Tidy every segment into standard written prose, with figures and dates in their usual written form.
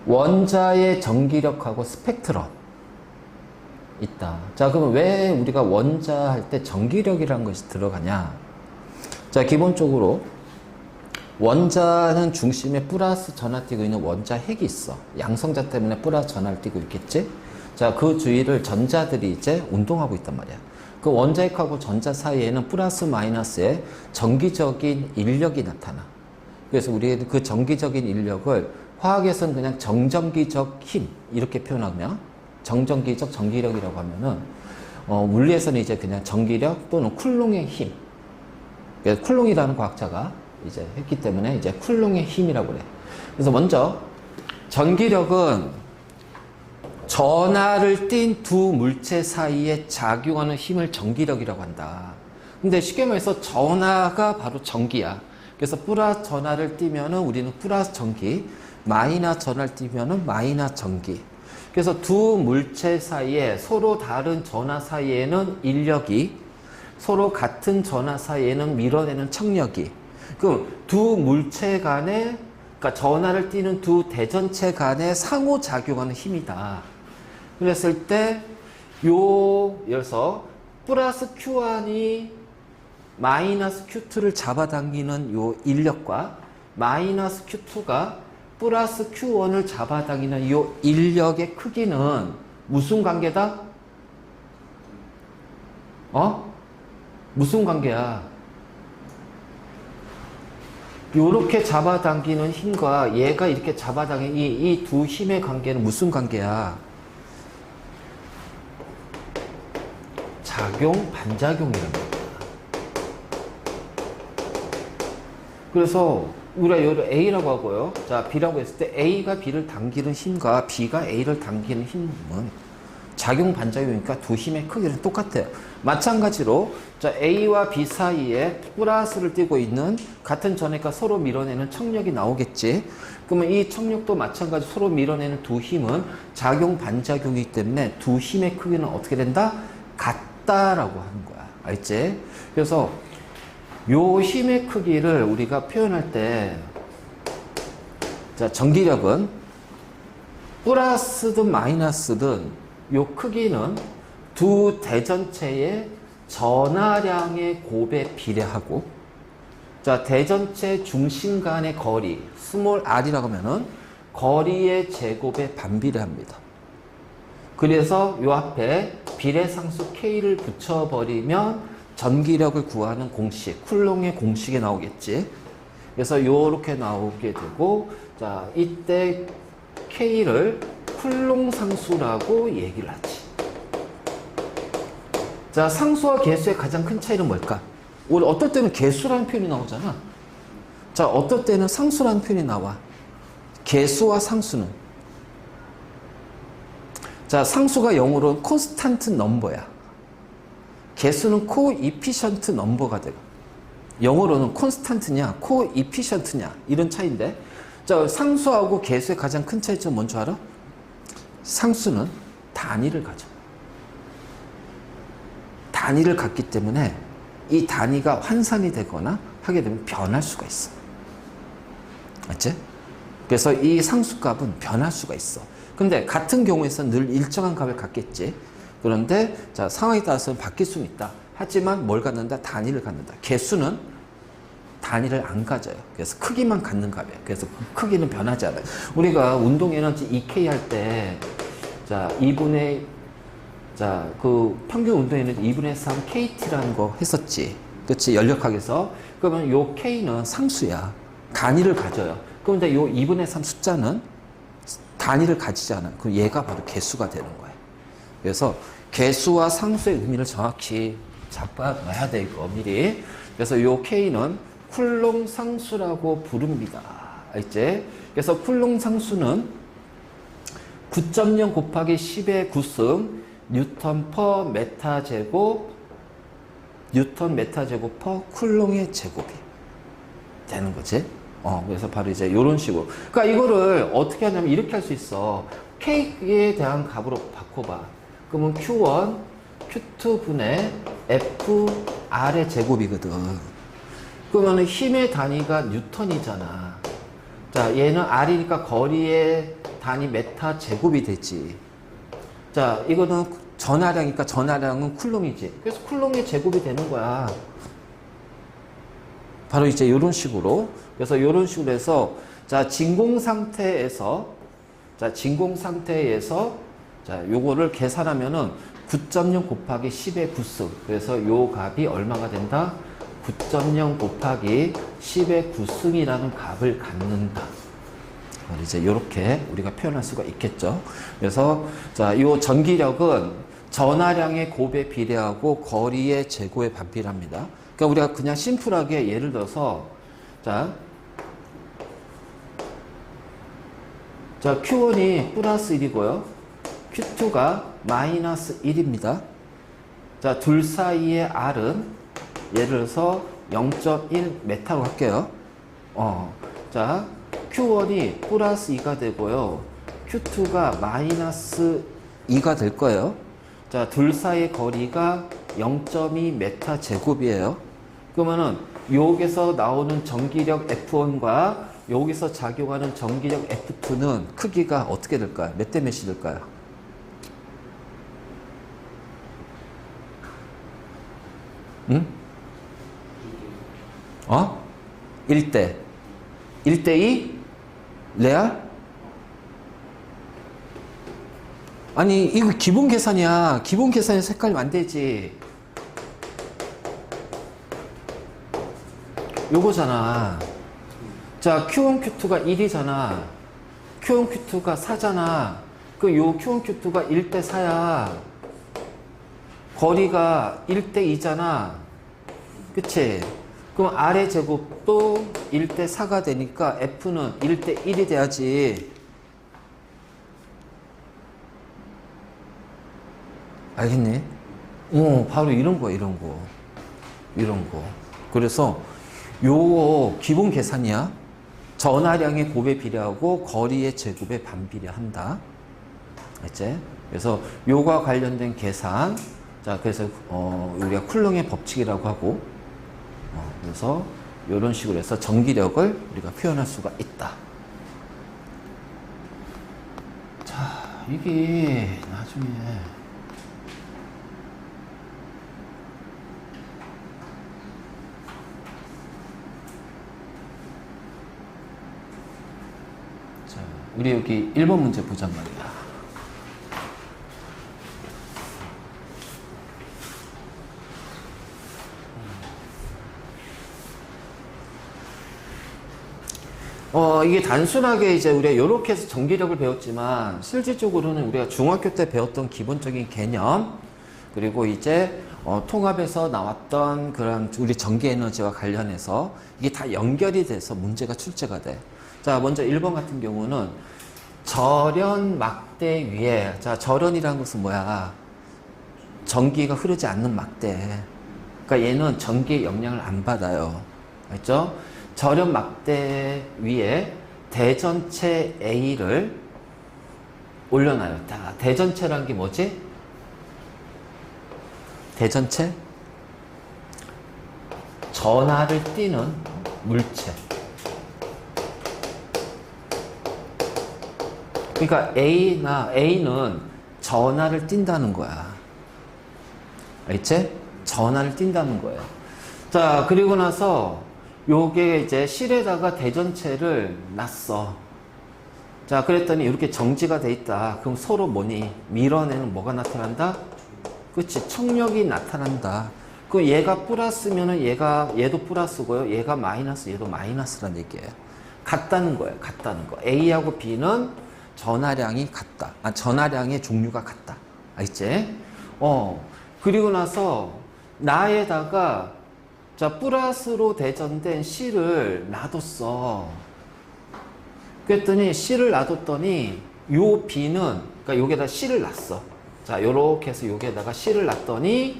원자의 전기력하고 스펙트럼 있다. 자, 그러면 왜 우리가 원자 할 때 전기력이라는 것이 들어가냐? 자, 기본적으로 원자는 중심에 플러스 전하 띄고 있는 원자 핵이 있어. 양성자 때문에 플러스 전하를 띄고 있겠지? 자, 그 주위를 전자들이 이제 운동하고 있단 말이야. 그 원자 핵하고 전자 사이에는 플러스 마이너스의 전기적인 인력이 나타나. 그래서 우리는 그 전기적인 인력을 화학에서는 그냥 정전기적 힘 이렇게 표현하면, 정전기적 전기력이라고 하면은 물리에서는 이제 그냥 전기력 또는 쿨롱의 힘. 그래서 쿨롱이라는 과학자가 이제 했기 때문에 이제 쿨롱의 힘이라고 그래. 그래서 먼저 전기력은 전하를 띤 두 물체 사이에 작용하는 힘을 전기력이라고 한다. 근데 쉽게 말해서 전하가 바로 전기야. 그래서 플러스 전하를 띄면은 우리는 플러스 전기, 마이너스 전하를 띄면은 마이너스 전기. 그래서 두 물체 사이에 서로 다른 전하 사이에는 인력이, 서로 같은 전하 사이에는 밀어내는 청력이. 그럼 두 물체 간에, 그러니까 전하를 띄는 두 대전체 간에 상호작용하는 힘이다. 그랬을 때, 예를 들어서, 플러스 Q1이 마이너스 Q2를 잡아당기는 요 인력과 마이너스 Q2가 플러스 Q1을 잡아당기는 요 인력의 크기는 무슨 관계다? 무슨 관계야? 요렇게 잡아당기는 힘과 얘가 이렇게 잡아당기는 이 두 힘의 관계는 무슨 관계야? 작용, 반작용이라는 거야. 그래서 우리가 이걸 A라고 하고요. 자, B라고 했을 때 A가 B를 당기는 힘과 B가 A를 당기는 힘은 작용, 반작용이니까 두 힘의 크기는 똑같아요. 마찬가지로 자, A와 B 사이에 플러스를 띄고 있는 같은 전해가 서로 밀어내는 청력이 나오겠지. 그러면 이 청력도 마찬가지로 서로 밀어내는 두 힘은 작용, 반작용이기 때문에 두 힘의 크기는 어떻게 된다? 같다라고 하는 거야. 알지? 그래서 요 힘의 크기를 우리가 표현할 때, 자, 전기력은 플러스든 마이너스든 요 크기는 두 대전체의 전하량의 곱에 비례하고, 자, 대전체 중심 간의 거리, 스몰 r이라고 하면은 거리의 제곱에 반비례합니다. 그래서 요 앞에 비례상수 k를 붙여버리면 전기력을 구하는 공식, 쿨롱의 공식이 나오겠지. 그래서 요렇게 나오게 되고, 자, 이때 K를 쿨롱 상수라고 얘기를 하지. 자, 상수와 개수의 가장 큰 차이는 뭘까? 우리 어떨 때는 개수라는 표현이 나오잖아. 자, 어떨 때는 상수라는 표현이 나와. 개수와 상수는. 자, 상수가 영어로 콘스탄트 넘버야. 개수는 코이피션트 넘버가 되고, 영어로는 콘스탄트냐 코이피션트냐 이런 차이인데, 자, 상수하고 개수의 가장 큰 차이점은 뭔지 알아? 상수는 단위를 가져. 단위를 갖기 때문에 이 단위가 환산이 되거나 하게 되면 변할 수가 있어. 맞지? 그래서 이 상수값은 변할 수가 있어. 근데 같은 경우에서는 늘 일정한 값을 갖겠지. 그런데 자, 상황에 따라서는 바뀔 수는 있다. 하지만 뭘 갖는다? 단위를 갖는다. 개수는 단위를 안 가져요. 그래서 크기만 갖는 값이에요. 그래서 그 크기는 변하지 않아요. 우리가 운동 에너지 EK 할 때, 자, 2분의, 자, 그 평균 운동 에너지 2분의 3 KT라는 거 했었지. 그치? 연력학에서. 그러면 요 K는 상수야. 단위를 가져요. 그런데 요 2분의 3 숫자는 단위를 가지지 않아요. 그럼 얘가 바로 개수가 되는 거예요. 그래서 개수와 상수의 의미를 정확히 잡아놔야 돼, 이거 미리. 그래서 요 K는 쿨롱 상수라고 부릅니다. 알지? 그래서 쿨롱 상수는 9.0 곱하기 10의 9승 뉴턴 퍼 메타 제곱, 뉴턴 메타 제곱 퍼 쿨롱의 제곱이 되는 거지. 그래서 바로 이제 이런 식으로. 그러니까 이거를 어떻게 하냐면 이렇게 할 수 있어. K에 대한 값으로 바꿔봐. 그러면 Q1, Q2분의 FR의 제곱이거든. 그러면 힘의 단위가 뉴턴이잖아. 자, 얘는 R이니까 거리의 단위 메타 제곱이 되지. 자, 이거는 전하량이니까 전하량은 쿨롱이지. 그래서 쿨롱의 제곱이 되는 거야. 바로 이제 이런 식으로. 그래서 이런 식으로 해서, 자, 진공 상태에서, 자, 요거를 계산하면은 9.0 곱하기 10의 9승. 그래서 요 값이 얼마가 된다? 9.0 곱하기 10의 9승이라는 값을 갖는다. 이제 이렇게 우리가 표현할 수가 있겠죠. 그래서 자, 요 전기력은 전하량의 곱에 비례하고 거리의 제곱에 반비례합니다. 그러니까 우리가 그냥 심플하게 예를 들어서 자, Q1이 플러스 1이고요. Q2가 마이너스 1입니다. 자, 둘 사이의 R은 예를 들어서 0.1 메타로 할게요. 자, Q1이 플러스 2가 되고요. Q2가 마이너스 2가 될 거예요. 자, 둘 사이의 거리가 0.2 메타 제곱이에요. 그러면은 여기서 나오는 전기력 F1과 여기서 작용하는 전기력 F2는 크기가 어떻게 될까요? 몇 대 몇이 될까요? 응? 1대. 1대2? 레알? 아니, 이거 기본 계산이야. 기본 계산에서 헷갈리면 안 되지. 요거잖아. 자, Q1, Q2가 1이잖아. Q1, Q2가 4잖아. 요 Q1, Q2가 1대 4야. 거리가 1대 2잖아. 그치? 그럼 R의 제곱도 1대 4가 되니까 F는 1대 1이 돼야지. 알겠니? 바로 이런 거야, 이런 거. 이런 거. 그래서 요거 기본 계산이야. 전하량의 곱에 비례하고 거리의 제곱에 반비례한다. 알지? 그래서 요거와 관련된 계산. 자, 그래서 우리가 쿨롱의 법칙이라고 하고, 그래서 이런 식으로 해서 전기력을 우리가 표현할 수가 있다. 자, 이게 나중에 자, 우리 여기 1번 문제 보자 말이야. 이게 단순하게 이제 우리가 이렇게 해서 전기력을 배웠지만 실질적으로는 우리가 중학교 때 배웠던 기본적인 개념 그리고 이제 통합에서 나왔던 그런 우리 전기 에너지와 관련해서 이게 다 연결이 돼서 문제가 출제가 돼. 자, 먼저 1번 같은 경우는 절연 막대 위에, 자, 절연이라는 것은 뭐야? 전기가 흐르지 않는 막대. 그러니까 얘는 전기의 영향을 안 받아요. 알죠? 절연 막대 위에 대전체 A를 올려놔요. 자, 대전체란 게 뭐지? 대전체? 전하를 띠는 물체. 그러니까 A는 전하를 띈다는 거야. 알지? 전하를 띈다는 거예요. 자, 그리고 나서 요게 이제 실에다가 대전체를 놨어. 자, 그랬더니 이렇게 정지가 돼 있다. 그럼 서로 뭐니? 밀어내는 뭐가 나타난다? 그치? 청력이 나타난다. 그 얘가 플러스면은 얘도 플러스고요. 얘가 마이너스, 얘도 마이너스란 얘기예요. 같다는 거예요. 같다는 거. A하고 B는 전하량이 같다. 전하량의 종류가 같다. 알지? 그리고 나서 나에다가 자, 플러스로 대전된 C를 놔뒀어. 그랬더니 C를 놔뒀더니 요 B는 그러니까 여기에다 C를 놨어. 자, 요렇게 해서 여기에다가 C를 놨더니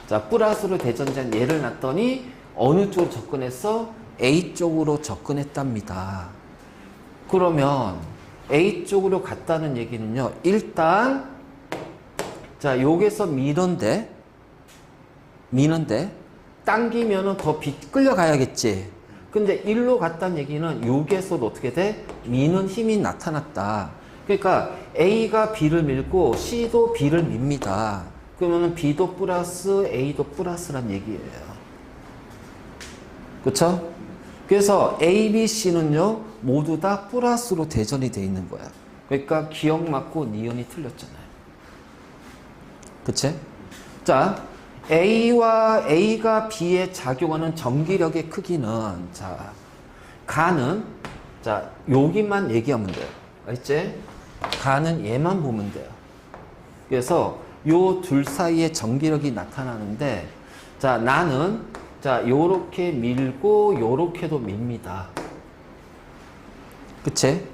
자, 플러스로 대전된 얘를 놨더니 어느 쪽으로 접근했어? A 쪽으로 접근했답니다. 그러면 A 쪽으로 갔다는 얘기는요. 일단 자, 여기서 미는데 당기면은 더 끌려가야겠지. 근데 1로 갔다는 얘기는 여기에서도 어떻게 돼? 미는 힘이 나타났다. 그러니까 A가 B를 밀고 C도 B를 밉니다. 그러면 B도 플러스 A도 플러스란 얘기예요. 그쵸? 그래서 A, B, C는요 모두 다 플러스로 대전이 돼 있는 거야. 그러니까 기억 맞고 니은이 틀렸잖아요. 그치? 자, A가 B에 작용하는 전기력의 크기는, 자, 가는, 자, 여기만 얘기하면 돼요. 알지? 가는 얘만 보면 돼요. 그래서 요 둘 사이에 전기력이 나타나는데, 자, 나는, 자, 요렇게 밀고, 요렇게도 밉니다. 그치?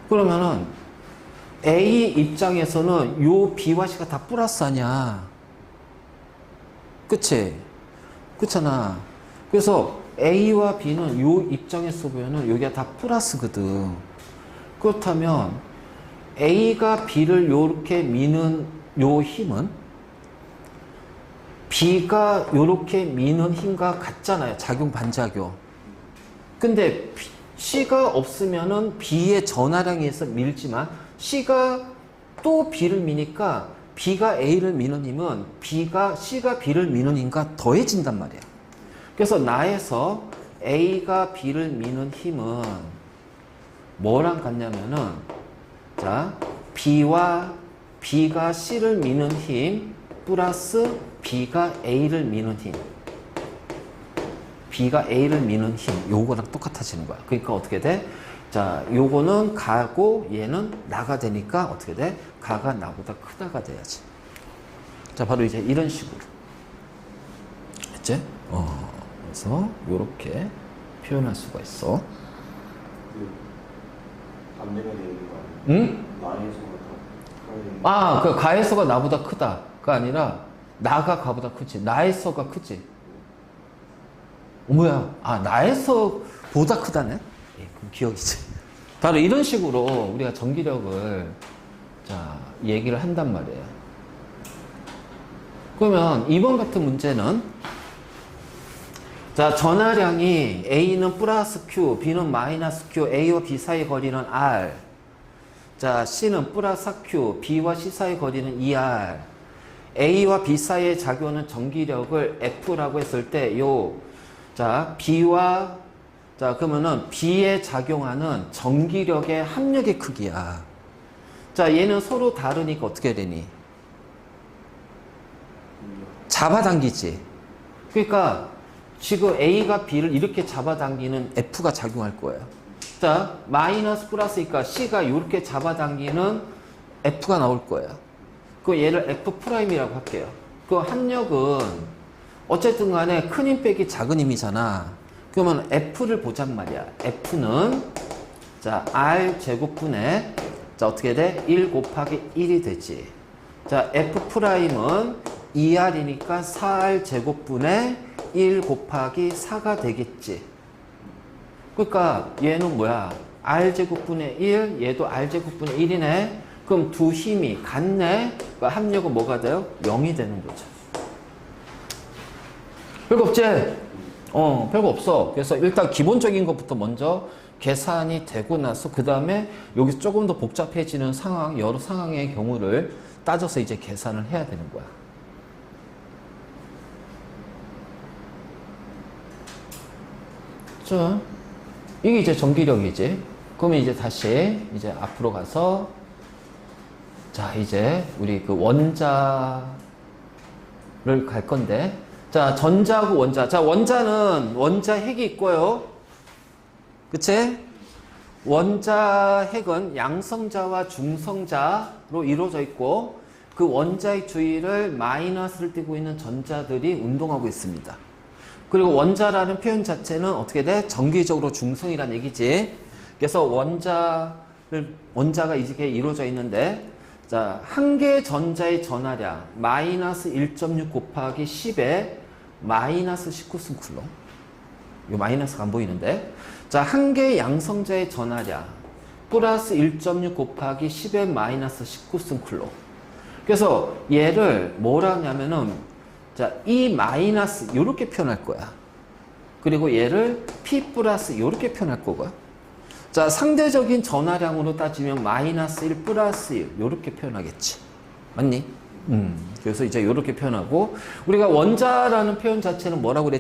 그러면은, A 입장에서는 요 B와 C가 다 플러스 아니야. 그치? 그렇잖아. 그래서 A와 B는 요 입장에서 보면은 여기가 다 플러스거든. 그렇다면 A가 B를 요렇게 미는 요 힘은 B가 요렇게 미는 힘과 같잖아요. 작용 반작용. 근데 C가 없으면은 B의 전하량에 의해서 밀지만 C가 또 B를 미니까 B가 A를 미는 힘은 C가 B를 미는 힘과 더해진단 말이야. 그래서 나에서 A가 B를 미는 힘은 뭐랑 같냐면은, 자, B가 C를 미는 힘 플러스 B가 A를 미는 힘. B가 A를 미는 힘. 요거랑 똑같아지는 거야. 그러니까 어떻게 돼? 자, 요거는 가고 얘는 나가 되니까 어떻게 돼? 가가 나보다 크다가 돼야지. 자, 바로 이제 이런 식으로. 됐지? 그래서 요렇게 표현할 수가 있어. 반대가 되는 거 아니에요? 응? 나에서가 그 가에서가 나보다 크다가 아니라 나가 가보다 크지. 나에서가 크지. 뭐야? 나에서 보다 크다네? 예, 그럼 기억이지. 바로 이런 식으로 우리가 전기력을, 자, 얘기를 한단 말이에요. 그러면 이번 같은 문제는, 자, 전하량이 A는 플러스 Q, B는 마이너스 Q, A와 B 사이 거리는 R. 자, C는 플러스 Q, B와 C 사이 거리는 ER. A와 B 사이에 작용하는 전기력을 F라고 했을 때, 자, 자, 그러면은 B에 작용하는 전기력의 합력의 크기야. 자, 얘는 서로 다르니까 어떻게 되니? 잡아당기지. 그러니까 지금 A가 B를 이렇게 잡아당기는 F가 작용할 거예요. 자, 마이너스 플러스니까 C가 이렇게 잡아당기는 F가 나올 거예요. 그 얘를 F'이라고 할게요. 그 합력은 어쨌든 간에 큰 힘 빼기 작은 힘이잖아. 그러면 F를 보잔 말이야. F는, 자, R 제곱분의, 자, 어떻게 돼? 1 곱하기 1이 되지. 자, F'은 2R이니까 4R 제곱분의 1 곱하기 4가 되겠지. 그러니까 얘는 뭐야? R 제곱분의 1, 얘도 R 제곱분의 1이네. 그럼 두 힘이 같네. 그러니까 합력은 뭐가 돼요? 0이 되는 거죠. 별거 없지? 별거 없어. 그래서 일단 기본적인 것부터 먼저 계산이 되고 나서 그 다음에 여기서 조금 더 복잡해지는 상황, 여러 상황의 경우를 따져서 이제 계산을 해야 되는 거야. 자, 이게 이제 전기력이지. 그러면 이제 다시 이제 앞으로 가서, 자, 이제 우리 그 원자를 갈 건데, 자, 전자하고 원자. 자, 원자는 원자 핵이 있고요. 그치? 원자 핵은 양성자와 중성자로 이루어져 있고, 그 원자의 주위를 마이너스를 띠고 있는 전자들이 운동하고 있습니다. 그리고 원자라는 표현 자체는 어떻게 돼? 정기적으로 중성이란 얘기지. 그래서 원자가 이렇게 이루어져 있는데, 자, 한 개의 전자의 전하량 마이너스 1.6 곱하기 10에 마이너스 19승 쿨롱. 이 마이너스가 안 보이는데, 자, 한 개의 양성자의 전하량 플러스 1.6 곱하기 10에 마이너스 19승 쿨롱. 그래서 얘를 뭐라 하냐면은, 자, 이 마이너스 이렇게 표현할 거야. 그리고 얘를 P 플러스 이렇게 표현할 거고요. 자, 상대적인 전하량으로 따지면 마이너스 1 플러스 1 이렇게 표현하겠지. 맞니? 그래서 이제 이렇게 표현하고 우리가 원자라는 표현 자체는 뭐라고 그랬지?